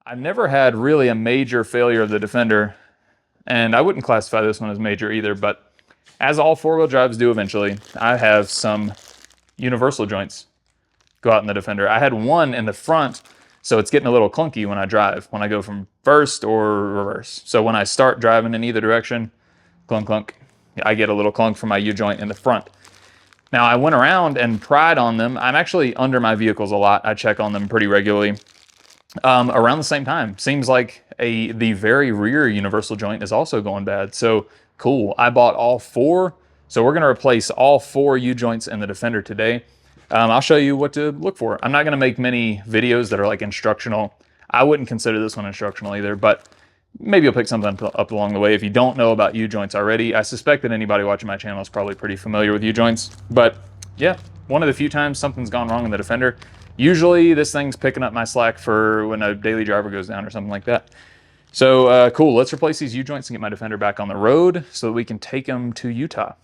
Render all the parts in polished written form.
I've never had really a major failure of the Defender, and I wouldn't classify this one as major either, but as all four-wheel drives do eventually, I have some universal joints go out in the Defender. I had one in the front, so it's getting a little clunky when I drive, when I go from first or reverse. So when I start driving in either direction, clunk, clunk, I get a little clunk from my U-joint in the front. Now, I went around and pried on them. I'm actually under my vehicles a lot. I check on them pretty regularly. Around the same time. Seems like the very rear universal joint is also going bad. So cool. I bought all four. So we're going to replace all four U-joints in the Defender today. I'll show you what to look for. I'm not going to make many videos that are like instructional. I wouldn't consider this one instructional either, but maybe you'll pick something up along the way. If you don't know about U-joints already, I suspect that anybody watching my channel is probably pretty familiar with U-joints. But yeah, one of the few times something's gone wrong in the Defender. Usually this thing's picking up my slack for when a daily driver goes down or something like that. So cool, let's replace these U-joints and get my Defender back on the road so that we can take them to Utah.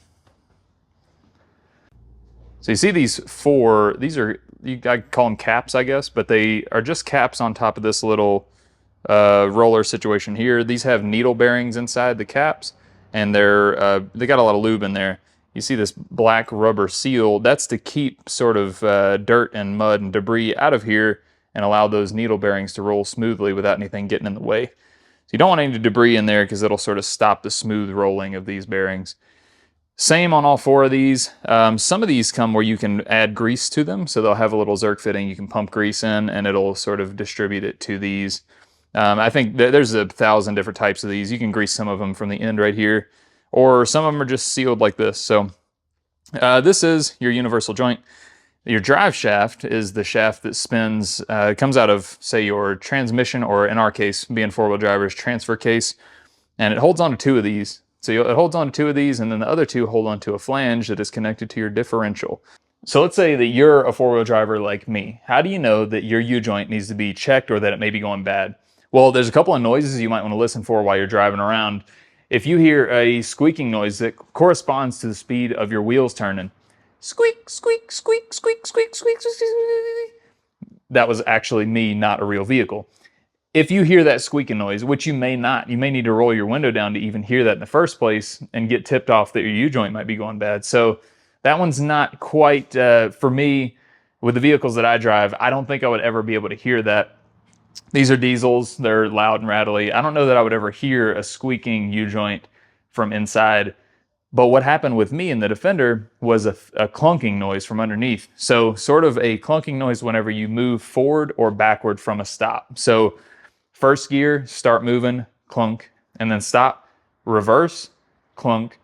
So you see these four, these are, I call them caps, I guess, but they are just caps on top of this little roller situation here. These have needle bearings inside the caps, and they got a lot of lube in there. You see this black rubber seal, that's to keep sort of dirt and mud and debris out of here and allow those needle bearings to roll smoothly without anything getting in the way. So you don't want any debris in there because it'll sort of stop the smooth rolling of these bearings. Same on all four of these. Some of these come where you can add grease to them, so they'll have a little Zerk fitting. You can pump grease in and it'll sort of distribute it to these. I think there's 1,000 different types of these. You can grease some of them from the end right here, or some of them are just sealed like this. So this is your universal joint. Your drive shaft is the shaft that spins, comes out of, say, your transmission, or in our case, being four-wheel drivers, transfer case, and it holds on to two of these. So it holds on to two of these, and then the other two hold on to a flange that is connected to your differential. So let's say that you're a four-wheel driver like me. How do you know that your U-joint needs to be checked or that it may be going bad? Well, there's a couple of noises you might want to listen for while you're driving around. If you hear a squeaking noise that corresponds to the speed of your wheels turning, squeak, squeak, squeak, squeak, squeak, squeak, squeak, squeak, that was actually me, not a real vehicle. If you hear that squeaking noise, which you may not, you may need to roll your window down to even hear that in the first place and get tipped off that your U-joint might be going bad. So that one's not quite, for me, with the vehicles that I drive, I don't think I would ever be able to hear that. These are diesels, they're loud and rattly. I don't know that I would ever hear a squeaking U-joint from inside. But what happened with me in the Defender was a clunking noise from underneath. So sort of a clunking noise whenever you move forward or backward from a stop. So first gear, start moving, clunk, and then stop, reverse, clunk.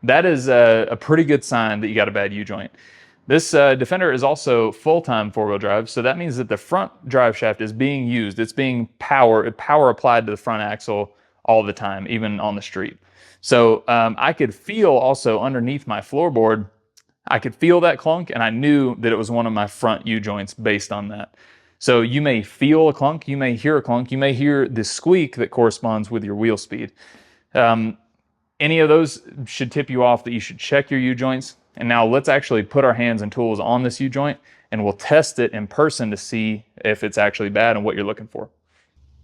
That is a pretty good sign that you got a bad U-joint. This Defender is also full-time four-wheel drive, so that means that the front drive shaft is being used. It's being power applied to the front axle all the time, even on the street. So I could feel also underneath my floorboard, I could feel that clunk, and I knew that it was one of my front U-joints based on that. So you may feel a clunk, you may hear a clunk, you may hear the squeak that corresponds with your wheel speed. Any of those should tip you off that you should check your U-joints. And now let's actually put our hands and tools on this U-joint and we'll test it in person to see if it's actually bad and what you're looking for.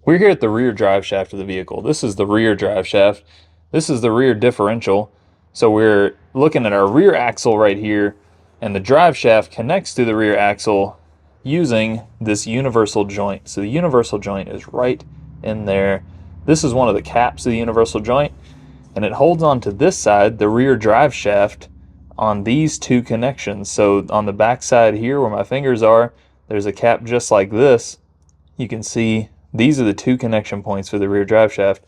We're here at the rear drive shaft of the vehicle. This is the rear drive shaft. This is the rear differential. So we're looking at our rear axle right here, and the drive shaft connects to the rear axle using this universal joint. So the universal joint is right in there. This is one of the caps of the universal joint, and it holds on to this side, the rear drive shaft, on these two connections. So on the back side here where my fingers are, there's a cap just like this. You can see these are the two connection points for the rear drive shaft.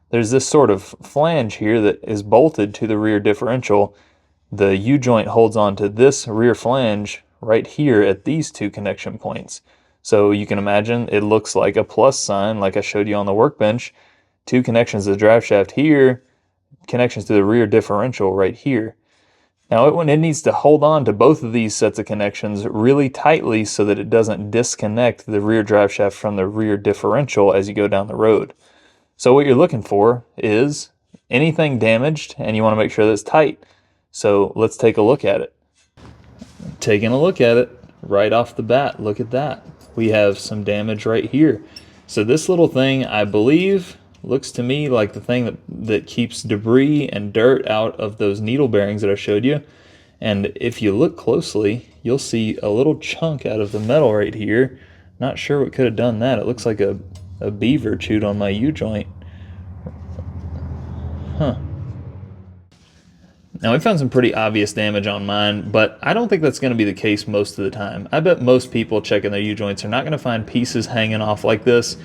There's this sort of flange here that is bolted to the rear differential. The U-joint holds on to this rear flange right here at these two connection points. So you can imagine it looks like a plus sign like I showed you on the workbench. Two connections to the drive shaft here, connections to the rear differential right here. Now it needs to hold on to both of these sets of connections really tightly so that it doesn't disconnect the rear drive shaft from the rear differential as you go down the road. So what you're looking for is anything damaged, and you want to make sure that it's tight. So let's take a look at it. Taking a look at it right off the bat, look at that. We have some damage right here. So this little thing, I believe, looks to me like the thing that keeps debris and dirt out of those needle bearings that I showed you. And if you look closely, you'll see a little chunk out of the metal right here. Not sure what could have done that. It looks like a beaver chewed on my U-joint. Huh. Now, we found some pretty obvious damage on mine, but I don't think that's going to be the case most of the time. I bet most people checking their U-joints are not going to find pieces hanging off like this.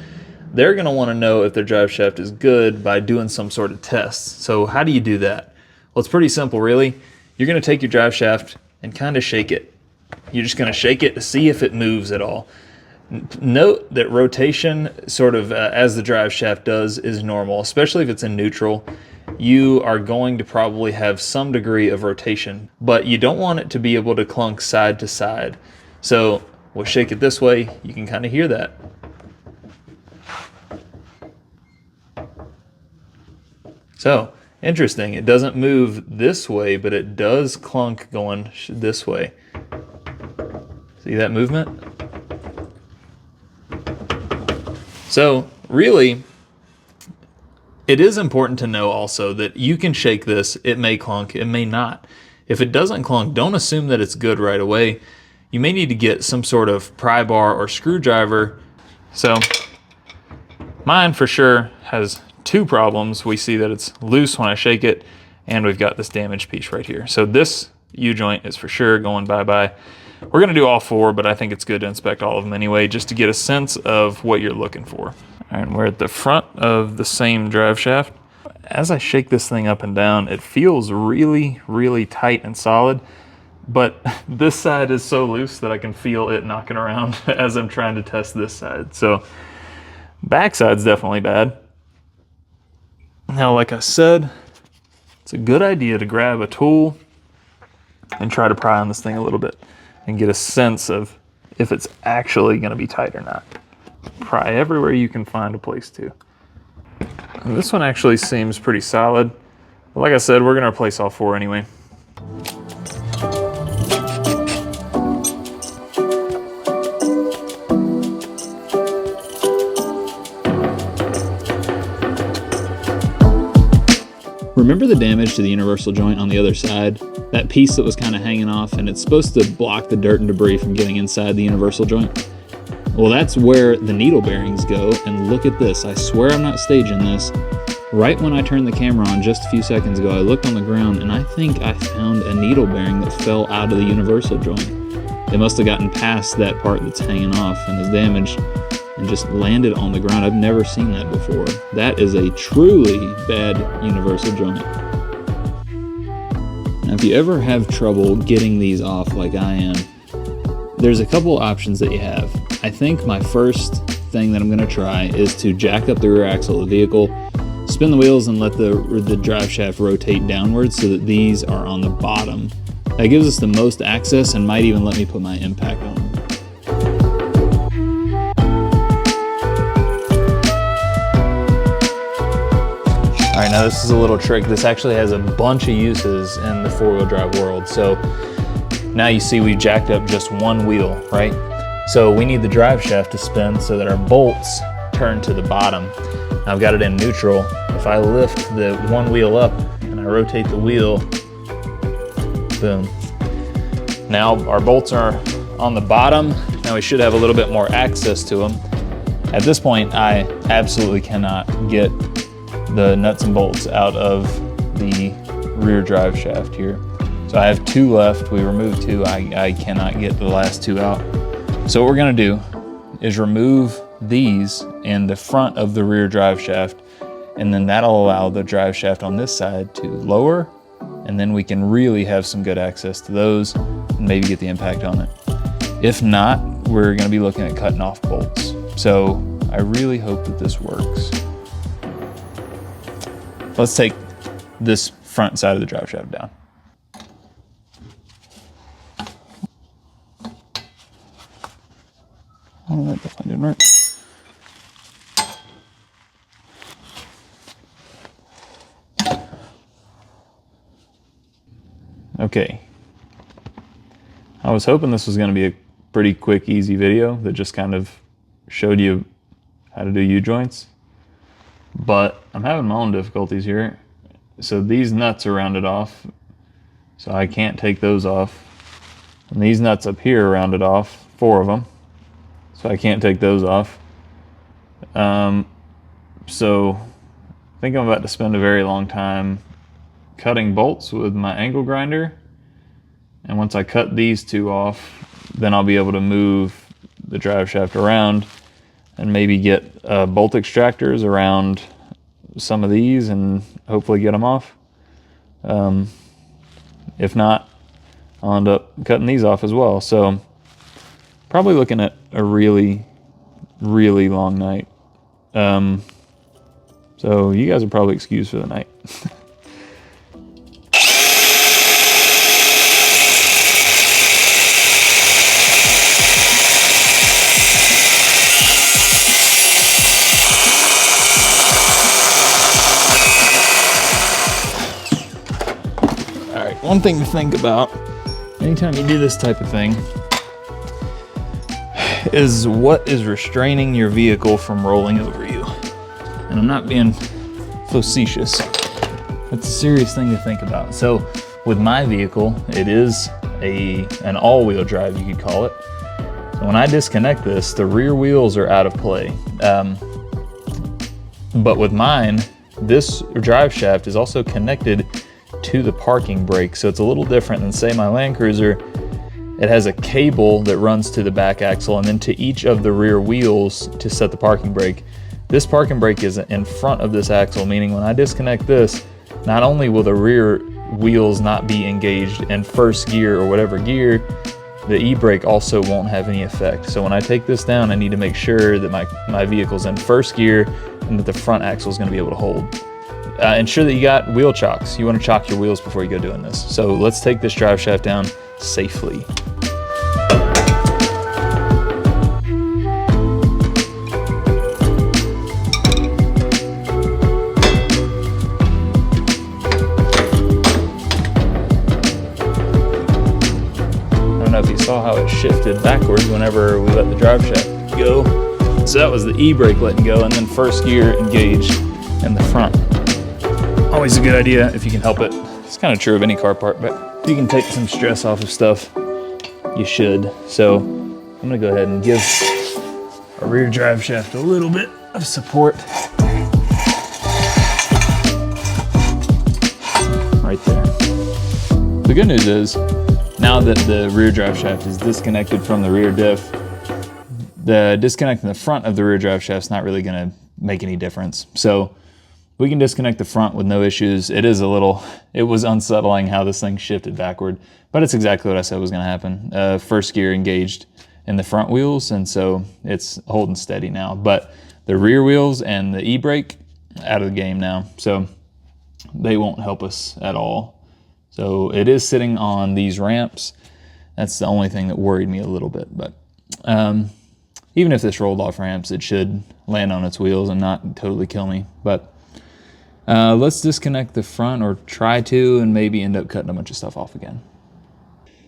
They're going to want to know if their drive shaft is good by doing some sort of test. So how do you do that? Well, it's pretty simple, really. You're going to take your drive shaft and kind of shake it. You're just going to shake it to see if it moves at all. Note that rotation, sort of as the drive shaft does, is normal, especially if it's in neutral. You are going to probably have some degree of rotation, but you don't want it to be able to clunk side to side. So we'll shake it this way. You can kind of hear that. So interesting, it doesn't move this way, but it does clunk going this way. See that movement? So really, it is important to know also that you can shake this, it may clunk, it may not. If it doesn't clunk, don't assume that it's good right away. You may need to get some sort of pry bar or screwdriver. So mine for sure has two problems. We see that it's loose when I shake it, and we've got this damaged piece right here. So this U-joint is for sure going bye-bye. We're gonna do all four, but I think it's good to inspect all of them anyway, just to get a sense of what you're looking for. All right, we're at the front of the same drive shaft. As I shake this thing up and down, it feels really, really tight and solid, but this side is so loose that I can feel it knocking around as I'm trying to test this side. So backside's definitely bad. Now, like I said, it's a good idea to grab a tool and try to pry on this thing a little bit and get a sense of if it's actually going to be tight or not. Pry everywhere you can find a place to. And this one actually seems pretty solid. But like I said, we're going to replace all four anyway. Remember the damage to the universal joint on the other side? That piece that was kind of hanging off, and it's supposed to block the dirt and debris from getting inside the universal joint? Well, that's where the needle bearings go, and look at this. I swear I'm not staging this. Right when I turned the camera on just a few seconds ago, I looked on the ground, and I think I found a needle bearing that fell out of the universal joint. It must have gotten past that part that's hanging off and is damaged and just landed on the ground. I've never seen that before. That is a truly bad universal joint. Now, if you ever have trouble getting these off like I am, there's a couple options that you have. I think my first thing that I'm going to try is to jack up the rear axle of the vehicle, spin the wheels, and let the drive shaft rotate downwards so that these are on the bottom. That gives us the most access and might even let me put my impact on them. All right, now this is a little trick. This actually has a bunch of uses in the four-wheel drive world. So now you see we jacked up just one wheel, right? So we need the drive shaft to spin so that our bolts turn to the bottom. I've got it in neutral. If I lift the one wheel up and I rotate the wheel, boom. Now our bolts are on the bottom. Now we should have a little bit more access to them. At this point, I absolutely cannot get the nuts and bolts out of the rear drive shaft here. So I have two left. We removed two. I cannot get the last two out. So what we're gonna do is remove these in the front of the rear drive shaft, and then that'll allow the drive shaft on this side to lower, and then we can really have some good access to those and maybe get the impact on it. If not, we're gonna be looking at cutting off bolts. So I really hope that this works. Let's take this front side of the drive shaft down. Oh, that definitely didn't work. Okay. I was hoping this was going to be a pretty quick, easy video that just kind of showed you how to do U-joints, but I'm having my own difficulties here. So these nuts are rounded off, so I can't take those off. And these nuts up here are rounded off, 4 of them, so I can't take those off. So I think I'm about to spend a very long time cutting bolts with my angle grinder. And once I cut these 2 off, then I'll be able to move the drive shaft around and maybe get bolt extractors around some of these and hopefully get them off. If not, I'll end up cutting these off as well. So probably looking at a really, really long night. So you guys are probably excused for the night. All right, one thing to think about anytime you do this type of thing is what is restraining your vehicle from rolling over you. And I'm not being facetious. It's a serious thing to think about. So with my vehicle, it is an all-wheel drive, you could call it. So when I disconnect this, the rear wheels are out of play. But with mine, this drive shaft is also connected to the parking brake. So it's a little different than, say, my Land Cruiser. It has a cable that runs to the back axle and then to each of the rear wheels to set the parking brake. This parking brake is in front of this axle, meaning when I disconnect this, not only will the rear wheels not be engaged in first gear or whatever gear, the e-brake also won't have any effect. So when I take this down, I need to make sure that my vehicle's in first gear and that the front axle is going to be able to hold. Ensure that you got wheel chocks. You want to chock your wheels before you go doing this. So let's take this drive shaft down safely. I don't know if you saw how it shifted backwards whenever we let the drive shaft go. So that was the e-brake letting go, and then first gear engaged in the front. Always a good idea if you can help it. It's kind of true of any car part, but if you can take some stress off of stuff, you should. So I'm gonna go ahead and give our rear drive shaft a little bit of support. Right there. The good news is, now that the rear drive shaft is disconnected from the rear diff, the disconnecting the front of the rear drive shaft is not really gonna make any difference. So we can disconnect the front with no issues. It was unsettling how this thing shifted backward, but it's exactly what I said was gonna happen. First gear engaged in the front wheels, and so it's holding steady now. But the rear wheels and the e-brake, out of the game now. So they won't help us at all. So it is sitting on these ramps. That's the only thing that worried me a little bit, but even if this rolled off ramps, it should land on its wheels and not totally kill me. But let's disconnect the front, or try to, and maybe end up cutting a bunch of stuff off again.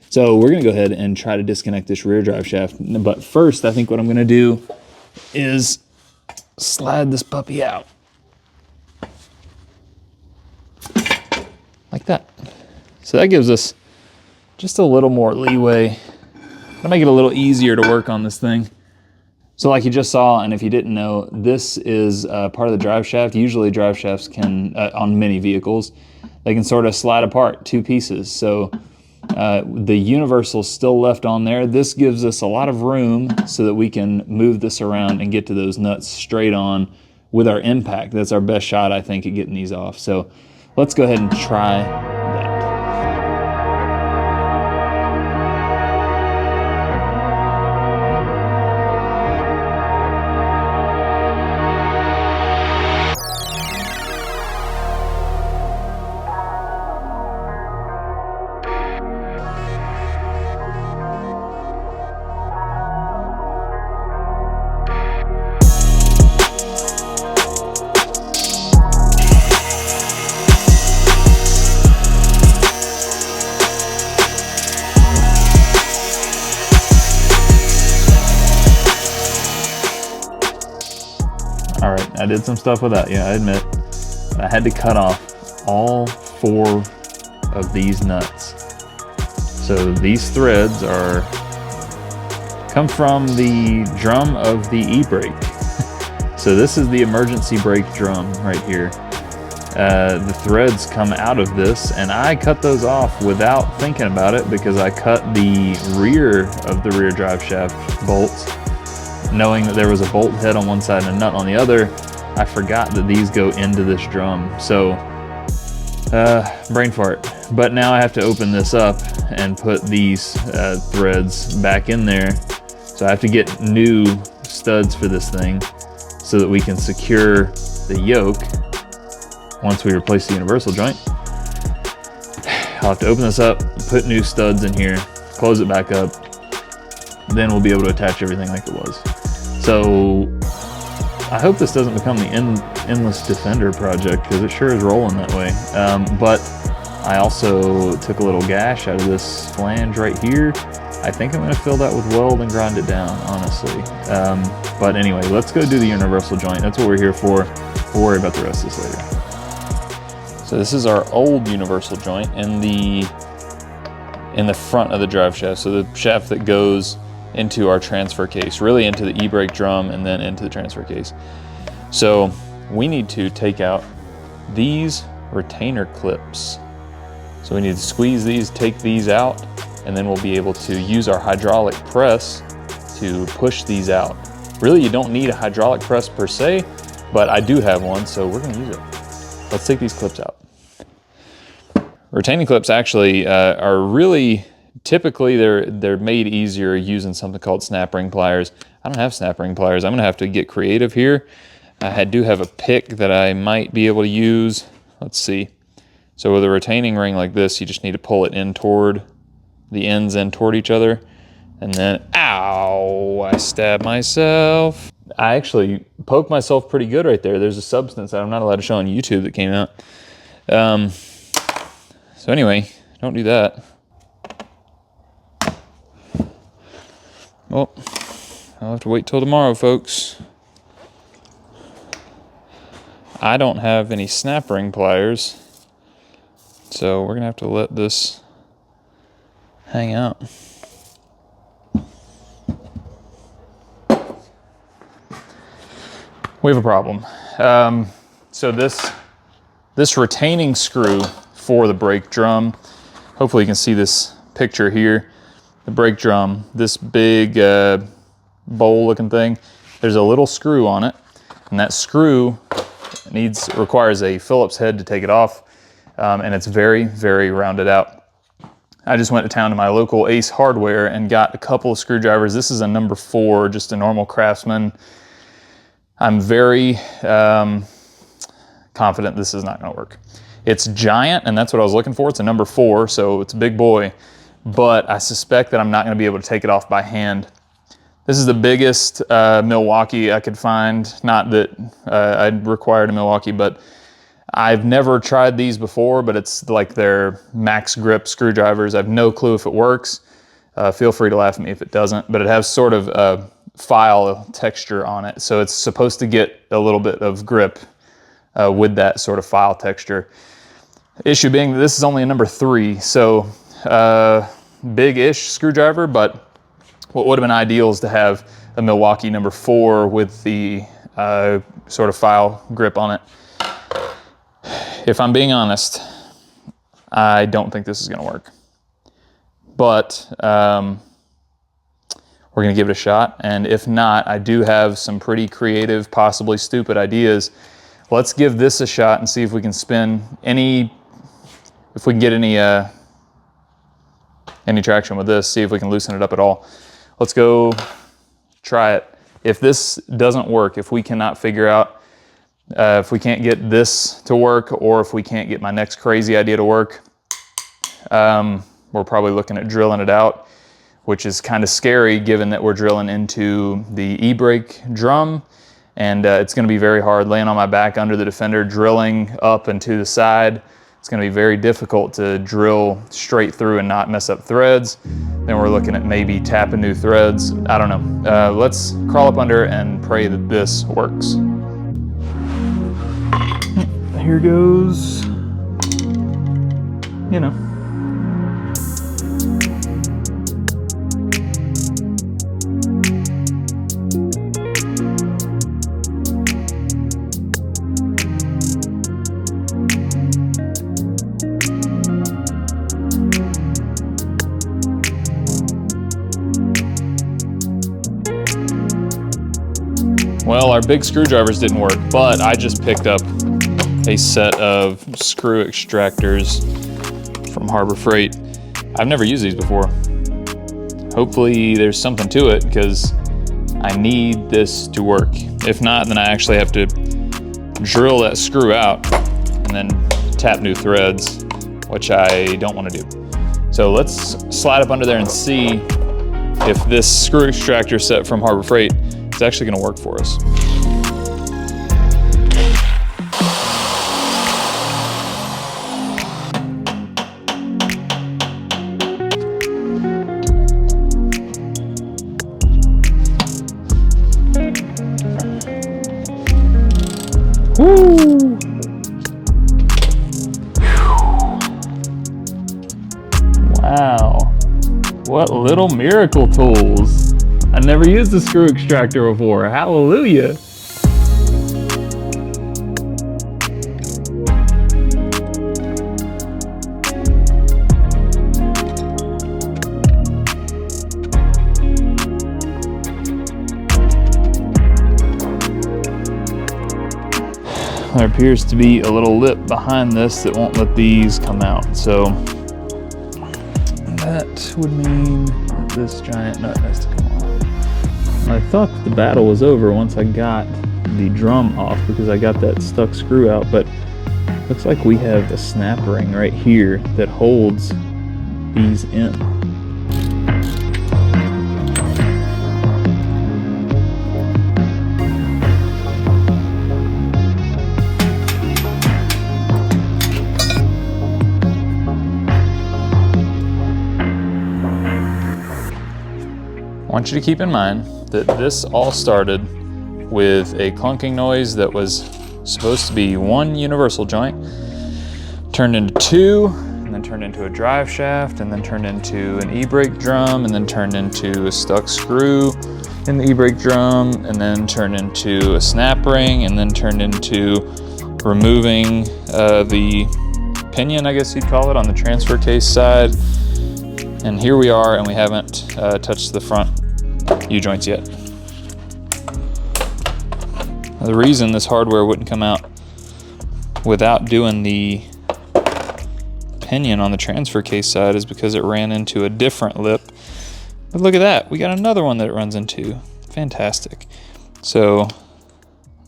So we're gonna go ahead and try to disconnect this rear drive shaft. But first, I think what I'm gonna do is slide this puppy out. Like that. So that gives us just a little more leeway. It'll make it a little easier to work on this thing. So like you just saw, and if you didn't know, this is part of the drive shaft. Usually drive shafts can, on many vehicles, they can sort of slide apart 2 pieces. So the universal's still left on there. This gives us a lot of room so that we can move this around and get to those nuts straight on with our impact. That's our best shot, I think, at getting these off. So let's go ahead and try that. I did some stuff without you, I admit. I had to cut off all 4 of these nuts. So these threads come from the drum of the e-brake. So this is the emergency brake drum right here. The threads come out of this, and I cut those off without thinking about it because I cut the rear of the rear drive shaft bolts, knowing that there was a bolt head on one side and a nut on the other. I forgot that these go into this drum. So, brain fart. But now I have to open this up and put these threads back in there. So I have to get new studs for this thing so that we can secure the yoke once we replace the universal joint. I'll have to open this up, put new studs in here, close it back up, then we'll be able to attach everything like it was. So I hope this doesn't become the endless Defender project, because it sure is rolling that way. But I also took a little gash out of this flange right here. I think I'm gonna fill that with weld and grind it down, honestly. But anyway, let's go do the universal joint. That's what we're here for. We'll worry about the rest of this later. So this is our old universal joint in the front of the drive shaft. So the shaft that goes into our transfer case, really into the e-brake drum and then into the transfer case. So we need to take out these retainer clips. So we need to squeeze these, take these out, and then we'll be able to use our hydraulic press to push these out. Really, you don't need a hydraulic press per se, but I do have one, so we're gonna use it. Let's take these clips out. Retaining clips actually are really, typically they're made easier using something called snap ring pliers. I don't have snap ring pliers. I'm gonna have to get creative here. I do have a pick that I might be able to use. Let's see. So with a retaining ring like this, you just need to pull it in toward, the ends in toward each other. And then, ow, I stabbed myself. I actually poked myself pretty good right there. There's a substance that I'm not allowed to show on YouTube that came out. So anyway, don't do that. Well, I'll have to wait till tomorrow, folks. I don't have any snap ring pliers, so we're gonna have to let this hang out. We have a problem. So this retaining screw for the brake drum, hopefully you can see this picture here. The brake drum, this big bowl looking thing, there's a little screw on it, and that screw requires a Phillips head to take it off, and it's very, very rounded out. I just went to town to my local Ace Hardware and got a couple of screwdrivers. This is a number 4, just a normal Craftsman. I'm very confident this is not gonna work. It's giant, and that's what I was looking for. It's a number 4, so it's a big boy, but I suspect that I'm not gonna be able to take it off by hand. This is the biggest Milwaukee I could find. Not that I required a Milwaukee, but I've never tried these before, but it's like their max grip screwdrivers. I have no clue if it works. Feel free to laugh at me if it doesn't, but it has sort of a file texture on it. So it's supposed to get a little bit of grip with that sort of file texture. Issue being that this is only a number 3, so big-ish screwdriver, but what would have been ideal is to have a Milwaukee number 4 with the sort of file grip on it. If I'm being honest, I don't think this is gonna work. But we're gonna give it a shot, and if not, I do have some pretty creative, possibly stupid ideas. Let's give this a shot and see if we can spin if we can get any traction with this, see if we can loosen it up at all. Let's go try it. If this doesn't work, if we cannot figure out, if we can't get this to work, or if we can't get my next crazy idea to work, we're probably looking at drilling it out, which is kind of scary given that we're drilling into the e-brake drum, and it's gonna be very hard laying on my back under the Defender, drilling up and to the side. It's gonna be very difficult to drill straight through and not mess up threads. Then we're looking at maybe tapping new threads. I don't know. Let's crawl up under and pray that this works. here goes, you know. Well, our big screwdrivers didn't work, but I just picked up a set of screw extractors from Harbor Freight. I've never used these before. Hopefully there's something to it because I need this to work. If not, then I actually have to drill that screw out and then tap new threads, which I don't want to do. So let's slide up under there and see if this screw extractor set from Harbor Freight is actually going to work for us. Woo! Wow, what little miracle tools. I never used a screw extractor before, hallelujah. There appears to be a little lip behind this that won't let these come out, so that would mean that this giant nut has to come off. I thought the battle was over once I got the drum off because I got that stuck screw out, but looks like we have a snap ring right here that holds these in. I want you to keep in mind that this all started with a clunking noise that was supposed to be one universal joint, turned into two, and then turned into a drive shaft, and then turned into an e-brake drum, and then turned into a stuck screw in the e-brake drum, and then turned into a snap ring, and then turned into removing the pinion, I guess you'd call it, on the transfer case side. And here we are, and we haven't touched the front U-joints yet. The reason this hardware wouldn't come out without doing the pinion on the transfer case side is because it ran into a different lip. But look at that, we got another one that it runs into. Fantastic. So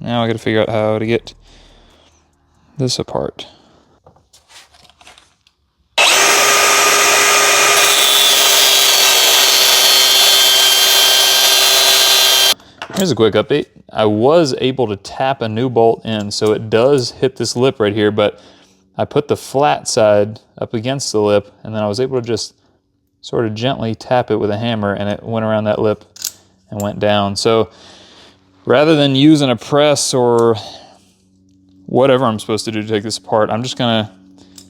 now I gotta figure out how to get this apart. Here's a quick update. I was able to tap a new bolt in, so it does hit this lip right here, but I put the flat side up against the lip, and then I was able to just sort of gently tap it with a hammer, and it went around that lip and went down. So rather than using a press or whatever I'm supposed to do to take this apart, I'm just gonna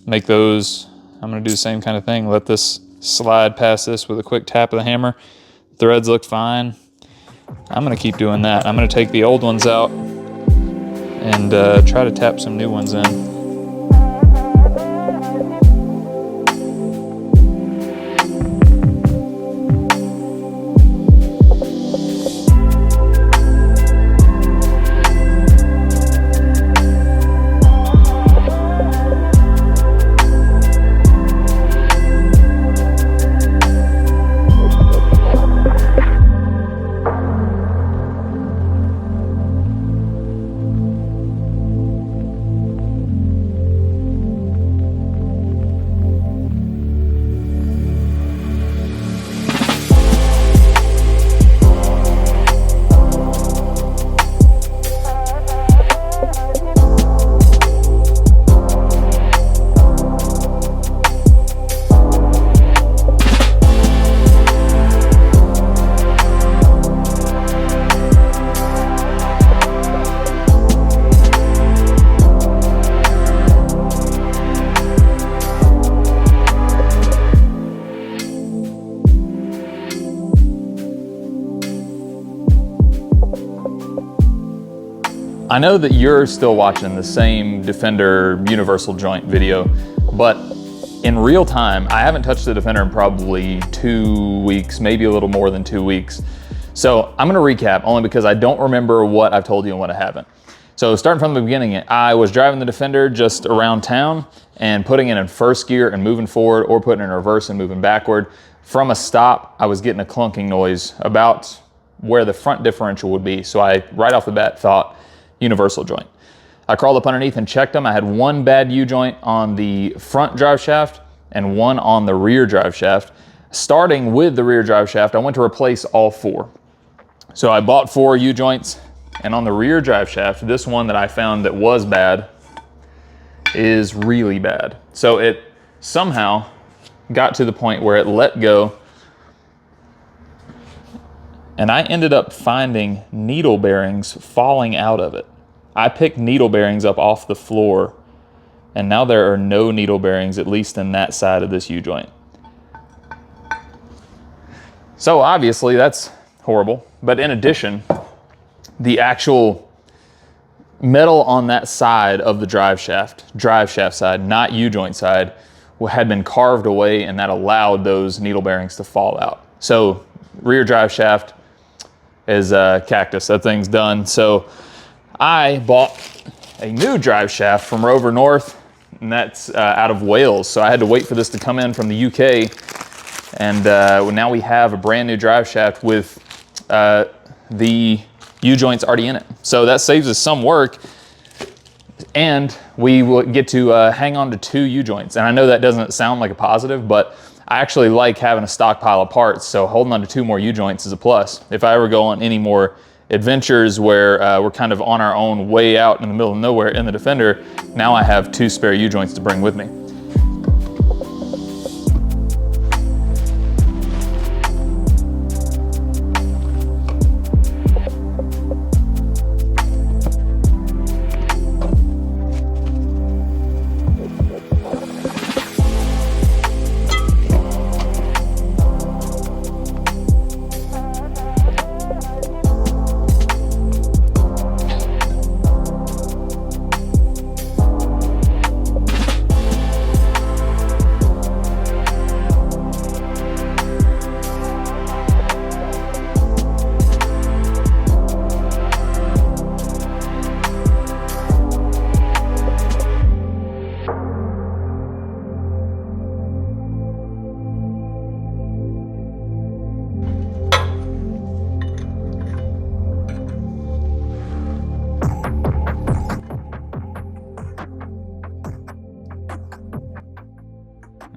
make those, I'm gonna do the same kind of thing. Let this slide past this with a quick tap of the hammer. Threads look fine. I'm gonna keep doing that. I'm gonna take the old ones out and try to tap some new ones in. I know that you're still watching the same Defender universal joint video, but in real time, I haven't touched the Defender in probably 2 weeks, maybe a little more than 2 weeks. So I'm gonna recap only because I don't remember what I've told you and what I haven't. So starting from the beginning, I was driving the Defender just around town and putting it in first gear and moving forward, or putting it in reverse and moving backward. From a stop, I was getting a clunking noise about where the front differential would be. So I, right off the bat, thought universal joint. I crawled up underneath and checked them. I had one bad U-joint on the front drive shaft and one on the rear drive shaft. Starting with the rear drive shaft, I went to replace all 4. So I bought 4 U-joints, and on the rear drive shaft, this one that I found that was bad is really bad. So it somehow got to the point where it let go, and I ended up finding needle bearings falling out of it. I picked needle bearings up off the floor, and now there are no needle bearings, at least in that side of this U-joint. So obviously that's horrible, but in addition, the actual metal on that side of the drive shaft side, not U-joint side, had been carved away, and that allowed those needle bearings to fall out. So rear drive shaft is cactus, that thing's done. So I bought a new drive shaft from Rover North, and that's out of Wales. So I had to wait for this to come in from the UK, and now we have a brand new drive shaft with the U-joints already in it. So that saves us some work, and we will get to hang on to 2 U-joints. And I know that doesn't sound like a positive, but I actually like having a stockpile of parts, so holding on to 2 more U-joints is a plus. If I ever go on any more adventures where we're kind of on our own way out in the middle of nowhere in the Defender, now I have 2 spare U-joints to bring with me.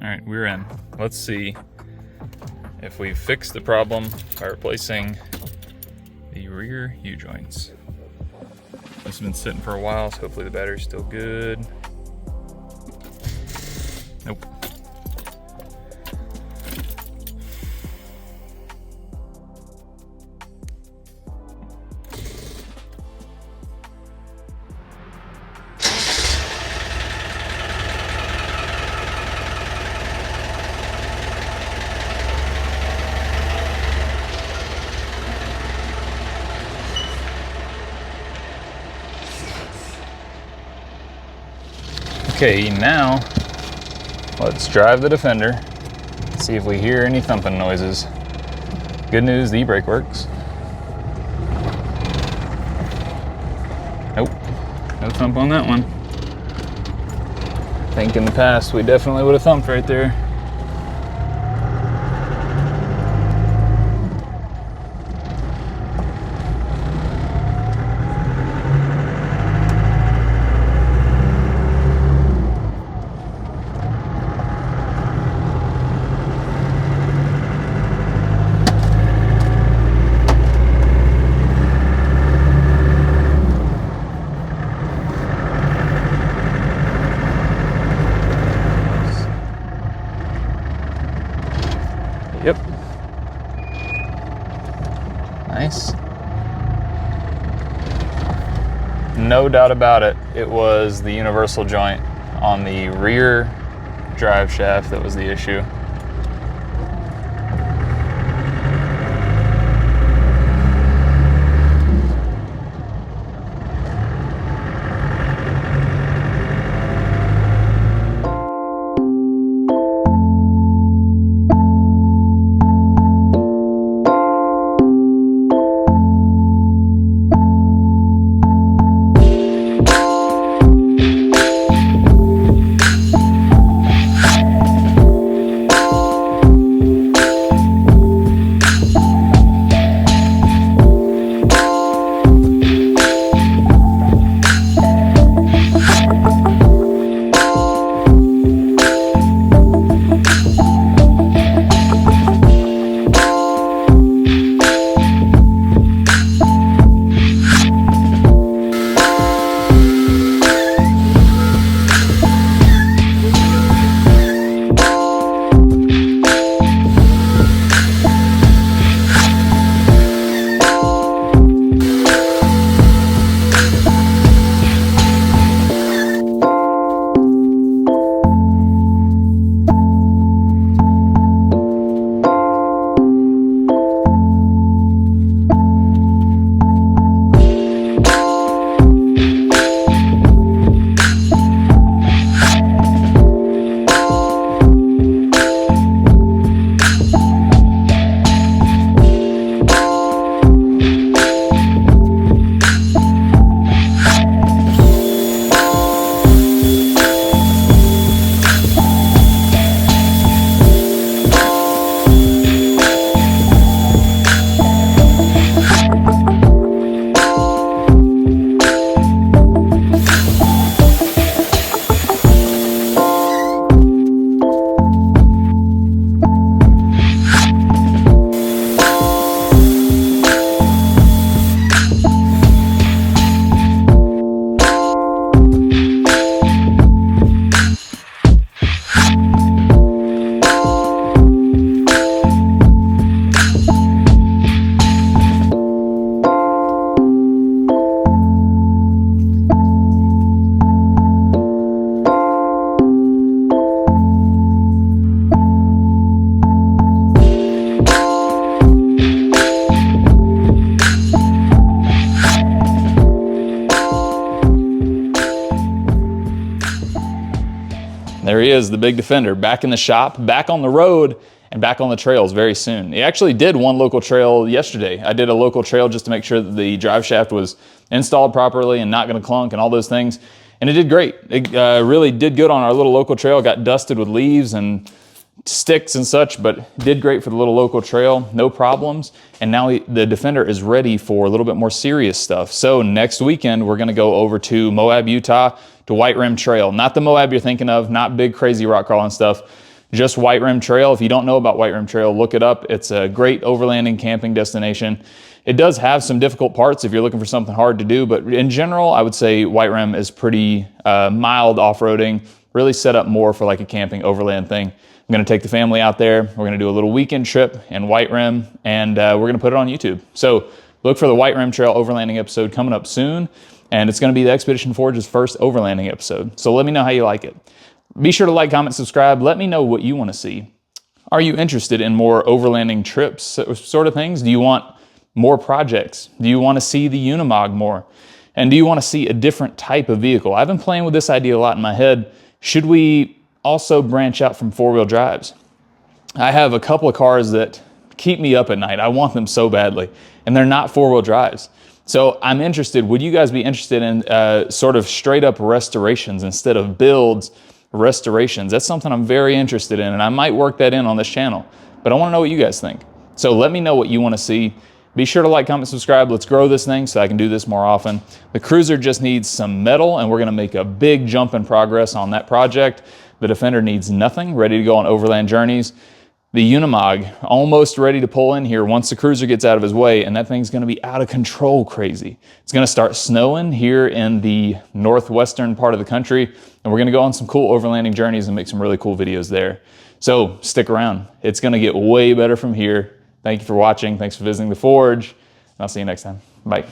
All right, we're in. Let's see if we fix the problem by replacing the rear U-joints. This has been sitting for a while, so hopefully the battery's still good. Nope. Okay, now let's drive the Defender, see if we hear any thumping noises. Good news, the e-brake works. Nope, no thump on that one. I think in the past we definitely would have thumped right there. Yep. Nice. No doubt about it, it was the universal joint on the rear drive shaft that was the issue. There he is, the big Defender, back in the shop, back on the road, and back on the trails very soon. He actually did one local trail yesterday. I did a local trail just to make sure that the drive shaft was installed properly and not going to clunk and all those things. And it did great. It really did good on our little local trail. Got dusted with leaves and sticks and such, but did great for the little local trail, no problems. And now the Defender is ready for a little bit more serious stuff. So next weekend, we're gonna go over to Moab, Utah to White Rim Trail. Not the Moab you're thinking of, not big crazy rock crawling stuff, just White Rim Trail. If you don't know about White Rim Trail, look it up. It's a great overlanding camping destination. It does have some difficult parts if you're looking for something hard to do, but in general, I would say White Rim is pretty mild off-roading, really set up more for like a camping overland thing. I'm gonna take the family out there. We're gonna do a little weekend trip in White Rim, and we're gonna put it on YouTube. So look for the White Rim Trail overlanding episode coming up soon, and it's gonna be the Expedition Forge's first overlanding episode. So let me know how you like it. Be sure to like, comment, subscribe. Let me know what you wanna see. Are you interested in more overlanding trips, sort of things? Do you want more projects? Do you wanna see the Unimog more? And do you wanna see a different type of vehicle? I've been playing with this idea a lot in my head. Should we also branch out from four-wheel drives? I have a couple of cars that keep me up at night. I want them so badly, and they're not four-wheel drives. So I'm interested, would you guys be interested in sort of straight up restorations instead of builds, restorations? That's something I'm very interested in, and I might work that in on this channel, but I wanna know what you guys think. So let me know what you wanna see. Be sure to like, comment, subscribe. Let's grow this thing so I can do this more often. The Cruiser just needs some metal, and we're gonna make a big jump in progress on that project. The Defender needs nothing, ready to go on overland journeys. The Unimog, almost ready to pull in here once the Cruiser gets out of his way, and that thing's gonna be out of control crazy. It's gonna start snowing here in the northwestern part of the country, and we're gonna go on some cool overlanding journeys and make some really cool videos there. So stick around. It's gonna get way better from here. Thank you for watching. Thanks for visiting the Forge. And I'll see you next time. Bye.